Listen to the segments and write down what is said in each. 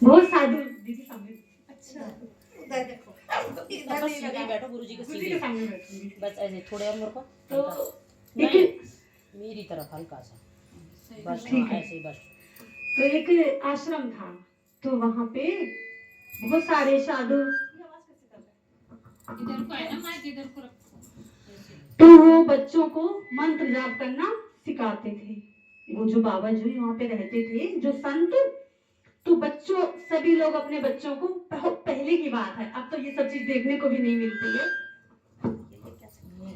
बहुत साधु दीदी सामने। अच्छा उधर देखो, इधर बस नहीं सीधे लगा। बैठो गुरुजी के गुरुजी के सीधे, सामने बैठूंगी। बस ऐसे थोड़े और मेरे को तो नहीं एक मेरी तरफ हल्का सा, सही बस ठीक हाँ है। ऐसे ही बस। तो एक आश्रम था, तो वहां पे बहुत सारे साधु, इधर को है ना माइक, इधर को रखो। तो वो बच्चों को मंत्र जाप करना सिखाते थे। वो जो बाबा जी वहाँ पे रहते थे, जो संत, तो बच्चों सभी लोग अपने बच्चों को, पहले की बात है, अब तो ये सब चीज देखने को भी नहीं मिलती है।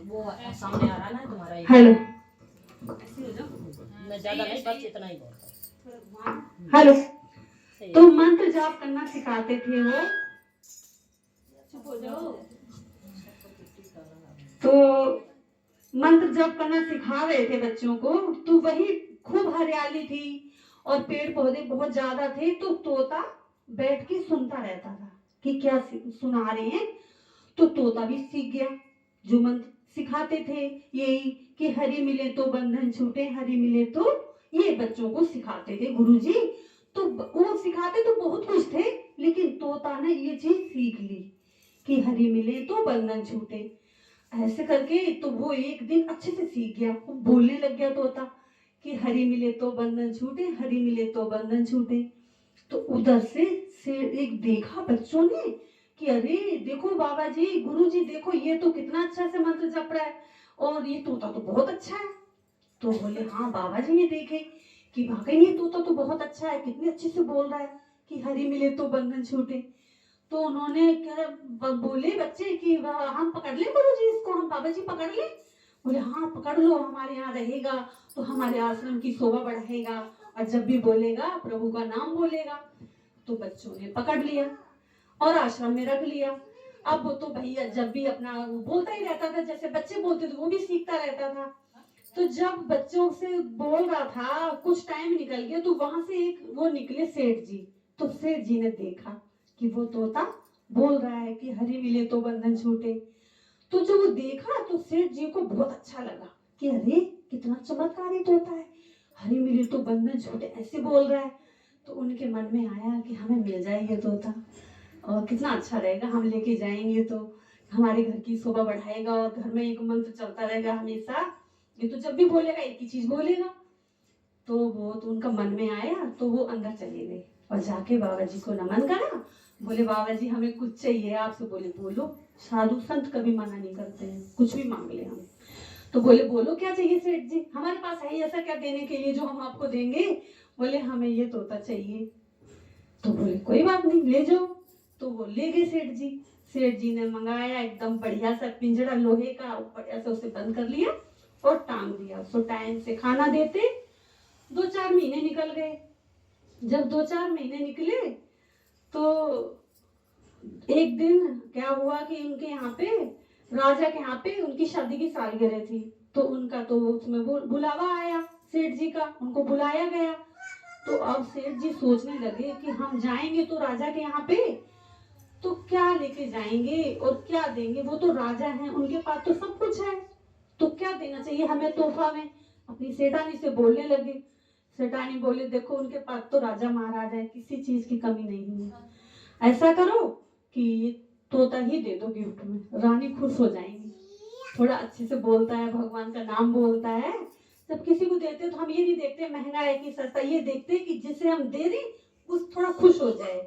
वो सामने आ रहा ना तुम्हारा एक, हेलो ऐसे हो जाओ। मैं ज्यादा नहीं बस इतना ही बोलता हूँ। हेलो। सही तो है। मंत्र जाप करना सिखाते थे वो। चुप हो जाओ। तो मंत्र जप करना सिखा रहे थे बच्चों को, तो वही खूब हरियाली थी और पेड़ पौधे बहुत ज्यादा थे। तो तोता बैठ के सुनता रहता था कि क्या सुना रहे हैं। तो तोता भी सीख गया। जो मंत्र सिखाते थे यही कि हरि मिले तो बंधन छूटे, हरि मिले तो, ये बच्चों को सिखाते थे गुरुजी। तो वो सिखाते तो बहुत कुछ थे, लेकिन तोता ने ये चीज सीख ली कि हरि मिले तो बंधन छूटे। ऐसे करके तो वो एक दिन अच्छे से सीख गया, वो बोलने लग गया तोता कि हरि मिले तो बंधन छूटे, हरि मिले तो बंधन छूटे। तो उधर से एक देखा बच्चों ने कि अरे देखो बाबा जी, गुरु जी देखो, ये तो कितना अच्छा से मंत्र जप रहा है और ये तोता तो बहुत अच्छा है। तो बोले हाँ बाबा जी, ये देखे कि वाकई ये तोता तो बहुत अच्छा है, कितने अच्छे से बोल रहा है कि हरि मिले तो बंधन छूटे। तो उन्होंने क्या बोले बच्चे कि हम पकड़ ले गुरु जी इसको, हम बाबा जी पकड़ ले। बोले हाँ पकड़ लो, हमारे यहाँ रहेगा तो हमारे आश्रम की शोभा बढ़ाएगा और जब भी बोलेगा प्रभु का नाम बोलेगा। तो बच्चों ने पकड़ लिया और आश्रम में रख लिया। अब वो तो भैया जब भी अपना वो बोलता ही रहता था, जैसे बच्चे बोलते थे वो भी सीखता रहता था। तो जब बच्चों से बोल रहा था, कुछ टाइम निकल गया, तो वहां से एक वो निकले सेठ जी। तो सेठ जी ने देखा कि वो तोता बोल रहा है कि हरि मिले तो बंधन छूटे। तो जब वो देखा तो सेठ जी को बहुत अच्छा लगा कि अरे कितना चमत्कारी तोता है, हरि मिले तो बंधन छूटे ऐसे बोल रहा है। तो उनके मन में आया कि हमें मिल जाए ये तोता और कितना अच्छा रहेगा, हम लेके जाएंगे तो हमारे घर की शोभा बढ़ाएगा और घर में एक मंत्र चलता रहेगा हमेशा। ये तो जब भी बोलेगा एक ही चीज बोलेगा। तो वो तो उनका मन में आया, तो वो अंदर चले गए और जाके बाबा जी को नमन करा। बोले बाबा जी हमें कुछ चाहिए आपसे। बोले बोलो, साधु संत कभी मना नहीं करते हैं, कुछ भी मांग ले हम। तो बोले बोलो क्या चाहिए सेठ जी, हमारे पास है ऐसा क्या देने के लिए जो हम आपको देंगे। बोले हमें ये तोता चाहिए। तो बोले कोई बात नहीं ले जाओ। तो वो ले गए सेठ जी। सेठ जी ने मंगाया एकदम बढ़िया सा पिंजरा लोहे का, बढ़िया से उसे बंद कर लिया और टांग दिया। उसको टाइम से खाना देते। 2-4 महीने निकल गए। जब 2-4 महीने निकले तो एक दिन क्या हुआ कि उनके यहाँ पे, राजा के यहाँ पे उनकी शादी की सालगिरह थी। तो उनका तो उसमें बुलावा आया सेठ जी का, उनको बुलाया गया। तो अब सेठ जी सोचने लगे कि हम जाएंगे तो राजा के यहाँ पे तो क्या लेके जाएंगे और क्या देंगे, वो तो राजा हैं, उनके पास तो सब कुछ है, तो क्या देना चाहिए हमें तोहफा में। अपनी सेठानी से बोलने लगे। सेठानी बोले देखो उनके पास तो राजा महाराजा है, किसी चीज की कमी नहीं है, ऐसा करो कि तोता ही दे दो गिफ्ट में, रानी खुश हो जाएंगी, थोड़ा अच्छे से बोलता है, भगवान का नाम बोलता है। जब किसी को देते तो हम ये नहीं देखते महंगा है कि सस्ता, ये देखते कि जिसे हम दे दें उस थोड़ा खुश हो जाए।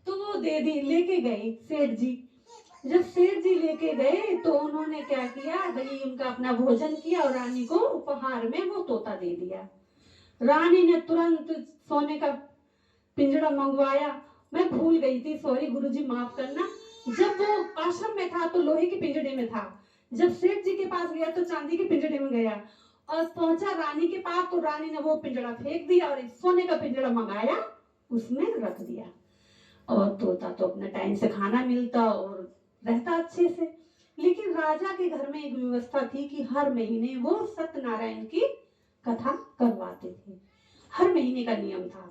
तो वो दे दी, लेके गए सेठ जी। जब सेठ जी लेके गए तो उन्होंने क्या किया, भाई उनका अपना भोजन किया और रानी को उपहार में वो तोता दे दिया। रानी ने तुरंत सोने का पिंजरा मंगवाया। मैं भूल गई थी, सॉरी गुरुजी माफ करना। जब वो आश्रम में था तो लोहे के पिंजरे में था, जब सेठ जी के पास गया तो चांदी के पिंजरे में गया, और पहुंचा रानी के पास तो रानी ने वो पिंजरा फेंक दिया और सोने का पिंजरा मंगाया, उसमें रख दिया। और तोता तो अपना टाइम से खाना मिलता और रहता अच्छे से। लेकिन राजा के घर में एक व्यवस्था थी कि हर महीने वो सत्यनारायण की कथा करवाते थे, हर महीने का नियम था।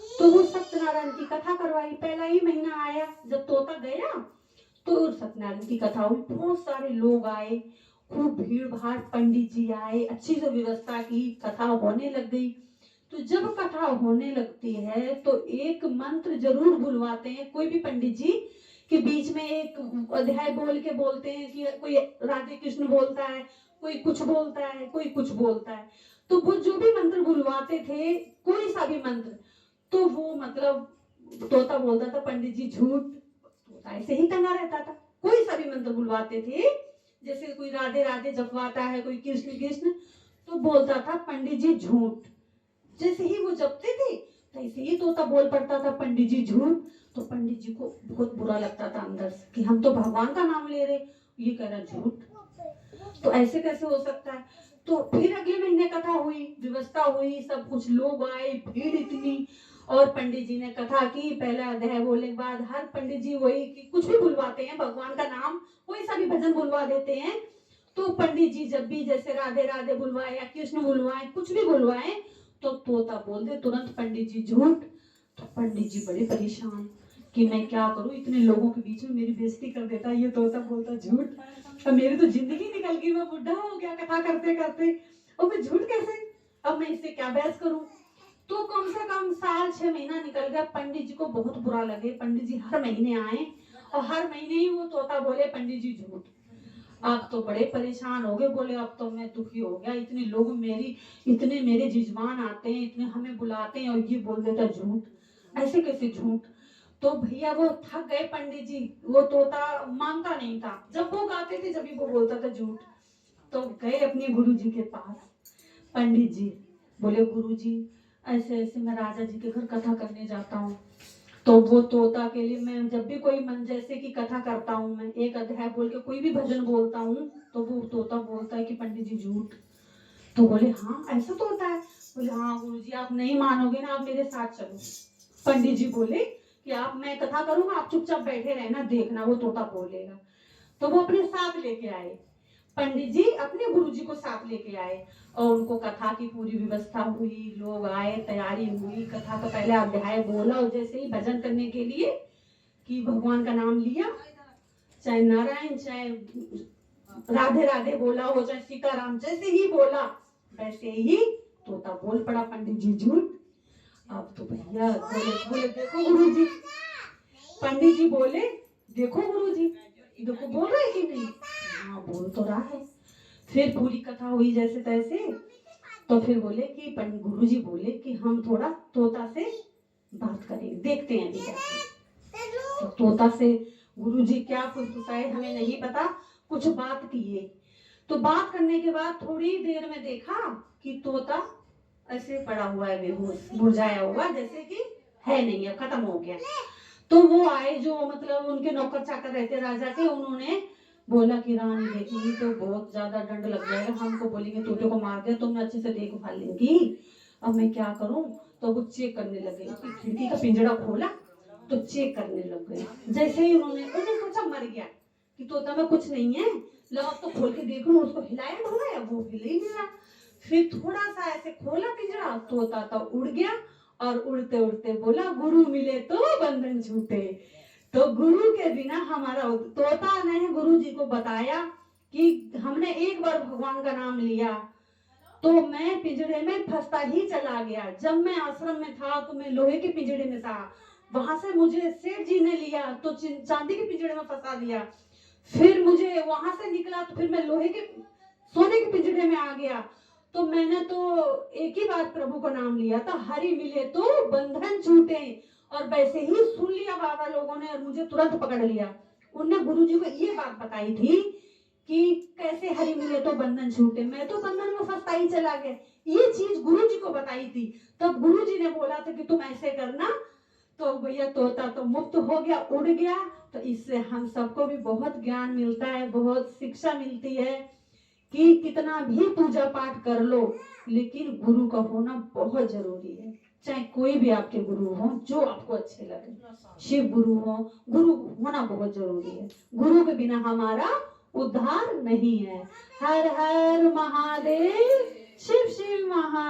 तो वो सत्यनारायण की कथा करवाई। पहला ही महीना आया जब तोता गया तो सत्यनारायण की कथा हुई, बहुत सारे लोग आए, खूब भीड़ भाड़, पंडित जी आए, अच्छी से व्यवस्था की, कथा होने लग गई। तो जब कथा होने लगती है तो एक मंत्र जरूर बुलवाते हैं कोई भी पंडित जी, कि बीच में एक अध्याय बोल के बोलते हैं कि कोई राधे कृष्ण बोलता है, कोई कुछ बोलता है, कोई कुछ बोलता है। तो वो जो भी मंत्र बुलवाते थे, कोई सा भी मंत्र, तो वो मतलब तोता बोलता था पंडित जी झूठ, तोता ऐसे ही टंगा रहता था। कोई सा भी मंत्र बुलवाते थे, जैसे कोई राधे राधे जपवाता है, कोई कृष्ण कृष्ण, तो बोलता था पंडित जी झूठ। जैसे ही वो जपते थे तैसे ही तोता बोल पड़ता था पंडित जी झूठ। तो पंडित जी को बहुत बुरा लगता था अंदर से कि हम तो भगवान का नाम ले रहे, ये कह रहा झूठ, तो ऐसे कैसे हो सकता है। तो फिर अगले महीने कथा हुई, व्यवस्था हुई, सब कुछ लोग आए, भीड़ इतनी, और पंडित जी ने कथा की। पहला अध्याय बोलने के बाद हर पंडित जी वही कि कुछ भी बुलवाते हैं, भगवान का नाम कोई सा भी भजन बुलवा देते हैं। तो पंडित जी जब भी जैसे राधे राधे बुलवाए या कृष्ण बुलवाए, कुछ भी बुलवाए, तो तोता बोल दे तुरंत पंडित जी झूठ। तो पंडित जी बड़े परेशान कि मैं क्या करूं, इतने लोगों के बीच में मेरी बेइज्जती कर देता ये तोता, बोलता झूठ। अब मेरी तो जिंदगी निकल गई, मैं बुढ़ा हो गया कथा करते करते, और मैं झूठ कैसे, अब मैं इससे क्या बहस करूं। तो कम से कम साल 6 महीना निकल गया। पंडित जी को बहुत बुरा लगे, पंडित जी हर महीने आए और हर महीने ही वो तोता बोले पंडित जी झूठ। आप तो बड़े परेशान हो गए, बोले अब तो मैं दुखी हो गया, इतने लोग इतने मेरे जिजमान आते हैं, इतने हमें बुलाते हैं और ये बोल देता झूठ, ऐसे कैसे झूठ। तो भैया वो थक गए पंडित जी, वो तोता मानता नहीं था, जब वो गाते थे जब वो बोलता था झूठ। तो गए अपने गुरु जी के पास, पंडित जी बोले गुरु जी ऐसे ऐसे मैं राजा जी के घर कथा करने जाता हूँ। तो वो तोता के लिए मैं जब भी कोई मन जैसे की कथा करता हूँ, मैं एक अध्याय बोल के कोई भी भजन बोलता हूँ, तो वो तोता बोलता है कि पंडित जी झूठ। तो बोले हाँ ऐसा तो होता है। बोले हाँ गुरुजी आप नहीं मानोगे ना, आप मेरे साथ चलो। पंडित जी बोले कि आप, मैं कथा करूंगा, आप चुपचाप बैठे रहना, देखना वो तोता बोलेगा। तो वो अपने साथ लेके आए, पंडित जी अपने गुरुजी को साथ लेके आए, और उनको कथा की पूरी व्यवस्था हुई, लोग आए, तैयारी हुई, कथा का पहले अध्याय बोला, और जैसे ही भजन करने के लिए कि भगवान का नाम लिया, चाहे नारायण चाहे राधे राधे बोला हो, चाहे सीताराम, जैसे ही बोला वैसे ही तोता बोल पड़ा पंडित जी झूठ। अब तो भैया बोले देखो गुरुजी, पंडित जी बोले देखो गुरुजी, देखो बोल रहे कि नहीं, हाँ बोल तो रहा है। फिर पूरी कथा हुई जैसे तैसे, तो फिर बोले कि गुरुजी बोले कि हम थोड़ा तोता से बात करें, देखते हैं अभी तो तोता से गुरुजी क्या फुसफुसाए हमें नहीं पता, कुछ बात किए। तो बात करने के बाद थोड़ी देर में देखा कि तोता ऐसे पड़ा हुआ है, बेहोश मुरझाया हुआ, जैसे कि है नहीं, अब खत्म हो गया। तो वो आए जो मतलब उनके नौकर चाकर रहते राजा के, उन्होंने बोला कि रानी देखी तो बहुत ज्यादा दंड लग जाएगा, हमको बोलेंगे तोते को मार दिया, तुमने अच्छे से देखभाल लेंगी, अब मैं क्या करूं। तो वो चेक करने लगे, खिड़की का पिंजरा खोला तो चेक करने लग गए। जैसे ही उन्होंने सोचा मर गया कि तोता में कुछ नहीं है, लो अब तो खोल के देख लो, उसको हिलाया ढुलाया, वो हिल ही नहीं रहा। फिर थोड़ा सा ऐसे खोला पिंजरा, तोता तो उड़ गया, और उड़ते उड़ते बोला गुरु मिले तो बंधन छूटे। तो गुरु के बिना हमारा, तोता ने गुरु जी को बताया कि हमने एक बार भगवान का नाम लिया तो मैं पिंजरे में फंसता ही चला गया। जब मैं आश्रम में था तो मैं लोहे के पिंजरे में था, वहां से मुझे सेठ जी ने लिया तो चांदी के पिंजरे में फंसा दिया, फिर मुझे वहां से निकला तो फिर मैं लोहे के सोने के पिंजरे में आ गया। तो मैंने तो एक ही बार प्रभु का नाम लिया था, हरि मिले तो बंधन छूटे, और वैसे ही सुन लिया बाबा लोगों ने और मुझे तुरंत पकड़ लिया। उनने गुरुजी को ये बात बताई थी कि कैसे हरि मिले तो बंधन छूटे, मैं तो बंधन में फंसता ही चला गया, ये चीज गुरुजी को बताई थी। तब गुरुजी ने बोला था कि तुम ऐसे करना, तो भैया तोता तो मुक्त हो गया, उड़ गया। तो इससे हम सबको भी बहुत ज्ञान मिलता है, बहुत शिक्षा मिलती है कि कितना भी पूजा पाठ कर लो लेकिन गुरु का होना बहुत जरूरी है। चाहे कोई भी आपके गुरु हो, जो आपको अच्छे लगे, शिव गुरु हो, गुरु होना बहुत जरूरी है। गुरु के बिना हमारा उद्धार नहीं है। हर हर महादेव, शिव शिव महादेव।